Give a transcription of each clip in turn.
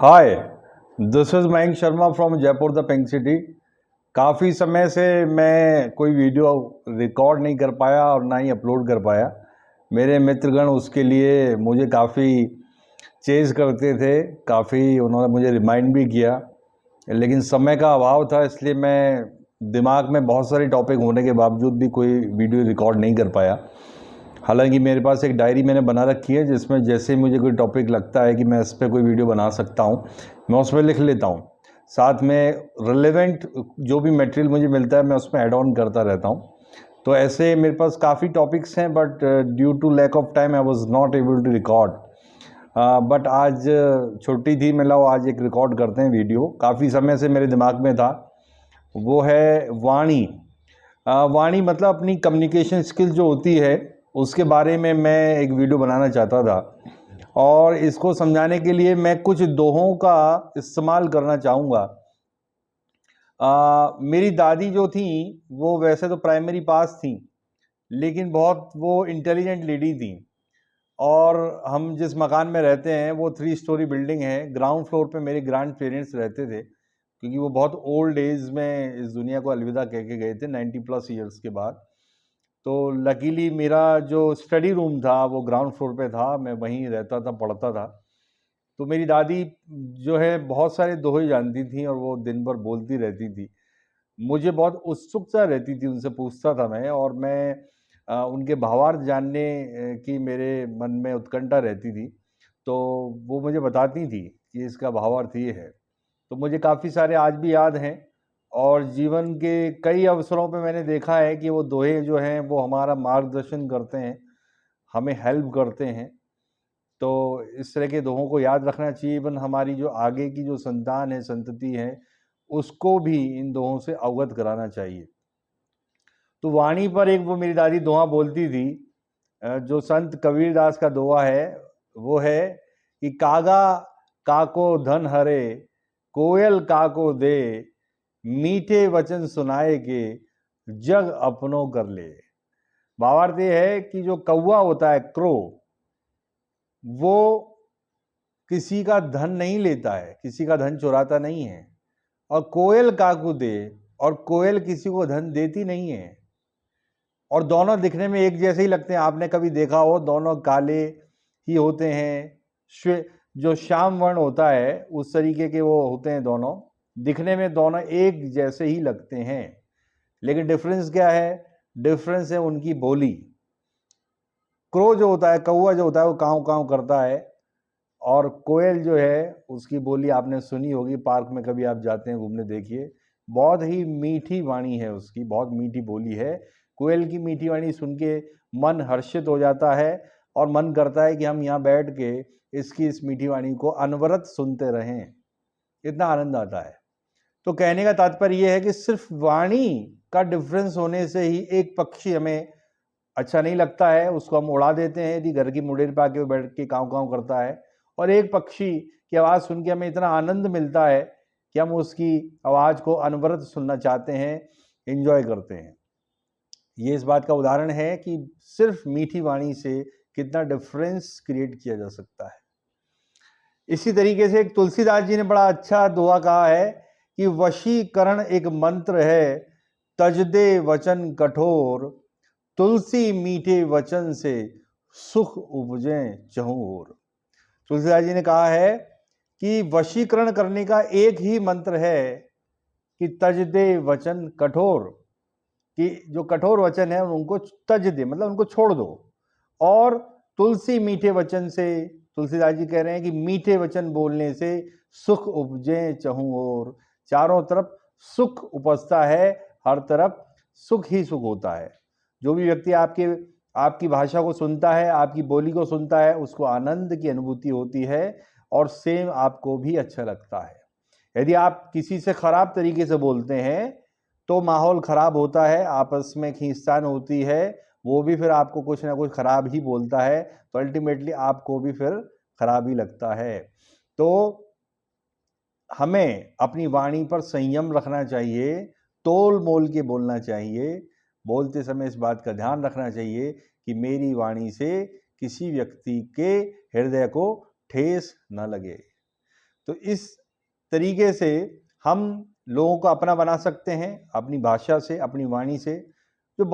Hi, this is Mayank Sharma from Jaipur the pink city. काफ़ी समय से मैं कोई वीडियो रिकॉर्ड नहीं कर पाया और ना ही अपलोड कर पाया। मेरे मित्रगण उसके लिए मुझे काफ़ी चेज़ करते थे, काफ़ी उन्होंने मुझे रिमाइंड भी किया, लेकिन समय का अभाव था, इसलिए मैं दिमाग में बहुत सारे टॉपिक होने के बावजूद भी कोई वीडियो रिकॉर्ड नहीं कर पाया। हालांकि मेरे पास एक डायरी मैंने बना रखी है जिसमें जैसे ही मुझे कोई टॉपिक लगता है कि मैं इस पर कोई वीडियो बना सकता हूँ, मैं उसमें लिख लेता हूँ। साथ में रिलेवेंट जो भी मटेरियल मुझे मिलता है मैं उसमें ऐड ऑन करता रहता हूँ। तो ऐसे मेरे पास काफ़ी टॉपिक्स हैं, but due to lack of time I was not able to record. But आज छुट्टी थी, मैं लो आज एक रिकॉर्ड करते हैं वीडियो, काफ़ी समय से मेरे दिमाग में था। वो है वाणी। वाणी मतलब अपनी कम्युनिकेशन स्किल जो होती है उसके बारे में मैं एक वीडियो बनाना चाहता था, और इसको समझाने के लिए मैं कुछ दोहों का इस्तेमाल करना चाहूँगा। मेरी दादी जो थी वो वैसे तो प्राइमरी पास थी, लेकिन बहुत वो इंटेलिजेंट लेडी थी। और हम जिस मकान में रहते हैं वो 3 स्टोरी बिल्डिंग है। ग्राउंड फ्लोर पे मेरे ग्रैंड पेरेंट्स रहते थे, क्योंकि वो बहुत ओल्ड एज में इस दुनिया को अलविदा कह के गए थे 90 प्लस ईयर्स के बाद। तो लकीली मेरा जो स्टडी रूम था वो ग्राउंड फ्लोर पे था, मैं वहीं रहता था, पढ़ता था। तो मेरी दादी जो है बहुत सारे दोहे जानती थी और वो दिन भर बोलती रहती थी। मुझे बहुत उत्सुकता रहती थी, उनसे पूछता था मैं, और मैं उनके भावार्थ जानने की मेरे मन में उत्कंठा रहती थी। तो वो मुझे बताती थी कि इसका भावार्थ ये है। तो मुझे काफ़ी सारे आज भी याद हैं, और जीवन के कई अवसरों पे मैंने देखा है कि वो दोहे जो हैं वो हमारा मार्गदर्शन करते हैं, हमें हेल्प करते हैं। तो इस तरह के दोहों को याद रखना चाहिए। इवन हमारी जो आगे की जो संतान है, संतति है, उसको भी इन दोहों से अवगत कराना चाहिए। तो वाणी पर एक वो मेरी दादी दोहा बोलती थी, जो संत कबीरदास का दोहा है, वो है कि कागा काको धन हरे, कोयल काको दे, मीठे वचन सुनाए के, जग अपनों कर ले। भावार्थ ये है कि जो कौवा होता है, क्रो, वो किसी का धन नहीं लेता है, किसी का धन चुराता नहीं है। और कोयल काकू दे, और कोयल किसी को धन देती नहीं है। और दोनों दिखने में एक जैसे ही लगते हैं, आपने कभी देखा हो, दोनों काले ही होते हैं। जो श्याम वर्ण होता है उस तरीके के वो होते हैं, दोनों दिखने में दोनों एक जैसे ही लगते हैं, लेकिन डिफरेंस क्या है? डिफरेंस है उनकी बोली। क्रो जो होता है, कौवा जो होता है, वो काँव काँव करता है, और कोयल जो है उसकी बोली आपने सुनी होगी, पार्क में कभी आप जाते हैं घूमने, देखिए, बहुत ही मीठी वाणी है उसकी, बहुत मीठी बोली है। कोयल की मीठी वाणी सुन के मन हर्षित हो जाता है, और मन करता है कि हम यहाँ बैठ के इसकी इस मीठी वाणी को अनवरत सुनते रहें, इतना आनंद आता है। तो कहने का तात्पर्य यह है कि सिर्फ वाणी का डिफरेंस होने से ही एक पक्षी हमें अच्छा नहीं लगता है, उसको हम उड़ा देते हैं यदि घर की मुडेर पे आके बैठ के काँव काँव करता है। और एक पक्षी की आवाज़ सुन के हमें इतना आनंद मिलता है कि हम उसकी आवाज़ को अनवरत सुनना चाहते हैं, एंजॉय करते हैं। ये इस बात का उदाहरण है कि सिर्फ मीठी वाणी से कितना डिफरेंस क्रिएट किया जा सकता है। इसी तरीके से एक तुलसीदास जी ने बड़ा अच्छा दोहा कहा है कि वशीकरण एक मंत्र है, तज दे वचन कठोर, तुलसी मीठे वचन से सुख उपजे चहुँ ओर। तुलसीदास जी ने कहा है कि वशीकरण करने का एक ही मंत्र है कि तज दे वचन कठोर, कि जो कठोर वचन है उनको तज दे, मतलब उनको छोड़ दो। और तुलसी मीठे वचन से, तुलसीदास जी कह रहे हैं कि मीठे वचन बोलने से सुख उपजे चहुँ ओर, चारों तरफ सुख उपजता है, हर तरफ सुख ही सुख होता है। जो भी व्यक्ति आपकी भाषा को सुनता है, आपकी बोली को सुनता है, उसको आनंद की अनुभूति होती है, और सेम आपको भी अच्छा लगता है। यदि आप किसी से खराब तरीके से बोलते हैं तो माहौल खराब होता है, आपस में खींचतान होती है, वो भी फिर आपको कुछ ना कुछ खराब ही बोलता है, तो अल्टीमेटली आपको भी फिर खराब ही लगता है। तो हमें अपनी वाणी पर संयम रखना चाहिए, तोल मोल के बोलना चाहिए। बोलते समय इस बात का ध्यान रखना चाहिए कि मेरी वाणी से किसी व्यक्ति के हृदय को ठेस न लगे। तो इस तरीके से हम लोगों को अपना बना सकते हैं अपनी भाषा से, अपनी वाणी से, जो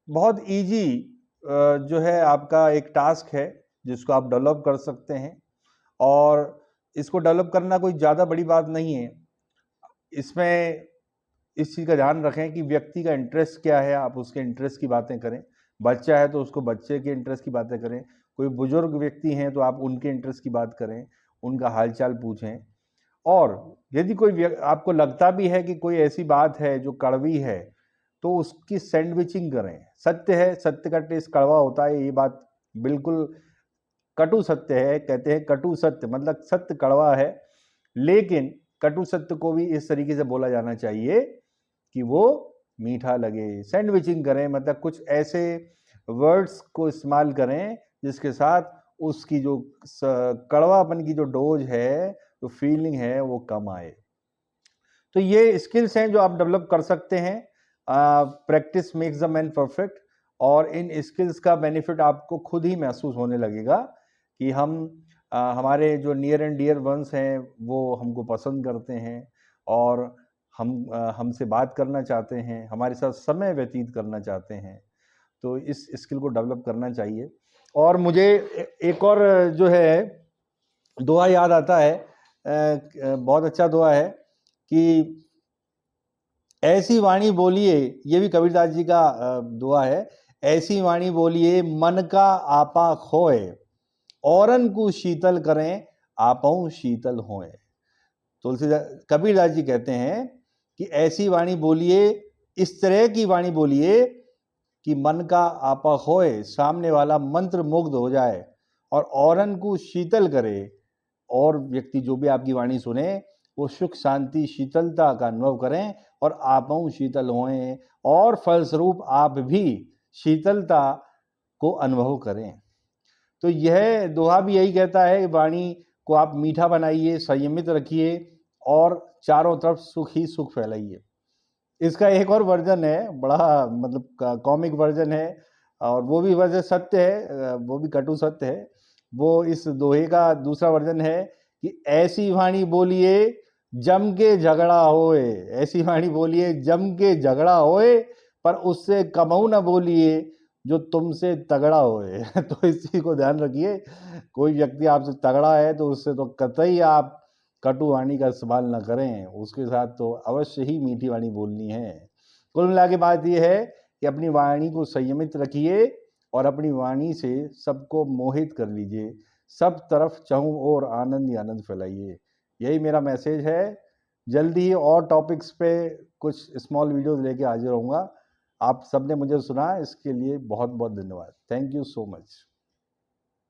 बहुत इजी जो है आपका एक टास्क है जिसको आप डेवलप कर सकते हैं। और इसको डेवलप करना कोई ज़्यादा बड़ी बात नहीं है। इसमें इस चीज़ का ध्यान रखें कि व्यक्ति का इंटरेस्ट क्या है, आप उसके इंटरेस्ट की बातें करें। बच्चा है तो उसको बच्चे के इंटरेस्ट की बातें करें, कोई बुजुर्ग व्यक्ति हैं तो आप उनके इंटरेस्ट की बात करें, उनका हालचाल पूछें। और यदि कोई आपको लगता भी है कि कोई ऐसी बात है जो कड़वी है, तो उसकी सैंडविचिंग करें। सत्य है, सत्य का टेस्ट कड़वा होता है, ये बात बिल्कुल कटु सत्य है। कहते हैं कटु सत्य, मतलब सत्य कड़वा है, लेकिन कटु सत्य को भी इस तरीके से बोला जाना चाहिए कि वो मीठा लगे। सैंडविचिंग करें, मतलब कुछ ऐसे वर्ड्स को इस्तेमाल करें जिसके साथ उसकी जो कड़वापन की जो डोज है, जो फीलिंग है, वो कम आए। तो ये स्किल्स हैं जो आप डेवलप कर सकते हैं। Practice makes the man perfect. और इन स्किल्स का बेनिफिट आपको खुद ही महसूस होने लगेगा कि हमारे जो नियर एंड डियर वंस हैं वो हमको पसंद करते हैं और हमसे बात करना चाहते हैं, हमारे साथ समय व्यतीत करना चाहते हैं। तो इस स्किल को डेवलप करना चाहिए। और मुझे एक और जो है दुआ याद आता है, बहुत अच्छा दुआ है कि ऐसी वाणी बोलिए, ये भी कबीरदास जी का दुआ है। ऐसी वाणी बोलिए मन का आपा खोए, औरन को शीतल करें आपहु शीतल होए। तुलसीदास कबीरदास जी कहते हैं कि ऐसी वाणी बोलिए, इस तरह की वाणी बोलिए कि मन का आपा खोए, सामने वाला मंत्र मुग्ध हो जाए और औरन को शीतल करे। और व्यक्ति जो भी आपकी वाणी सुने वो सुख शांति शीतलता का अनुभव करें और आपहु शीतल होएं, और फलस्वरूप आप भी शीतलता को अनुभव करें। तो यह दोहा भी यही कहता है कि वाणी को आप मीठा बनाइए, संयमित रखिए और चारों तरफ सुख ही सुख फैलाइए। इसका एक और वर्जन है, बड़ा मतलब कॉमिक वर्जन है, और वो भी वर्जन सत्य है, वो भी कटु सत्य है। वो इस दोहे का दूसरा वर्जन है कि ऐसी वाणी बोलिए जम के झगड़ा होए, ऐसी वाणी बोलिए जम के झगड़ा होए, पर उससे कमऊ न बोलिए जो तुमसे तगड़ा होए। तो इस चीज को ध्यान रखिए, कोई व्यक्ति आपसे तगड़ा है तो उससे तो कतई आप कटु वाणी का इस्तेमाल न करें, उसके साथ तो अवश्य ही मीठी वाणी बोलनी है। कुल मिला के बात यह है कि अपनी वाणी को संयमित रखिए और अपनी वाणी से सबको मोहित कर लीजिए, सब तरफ चाहूं और आनंद ही आनंद फैलाइए। यही मेरा मैसेज है। जल्दी ही और टॉपिक्स पे कुछ स्मॉल वीडियोस लेके हाजिर रहूँगा। आप सबने मुझे सुना, इसके लिए बहुत बहुत धन्यवाद। Thank you so much.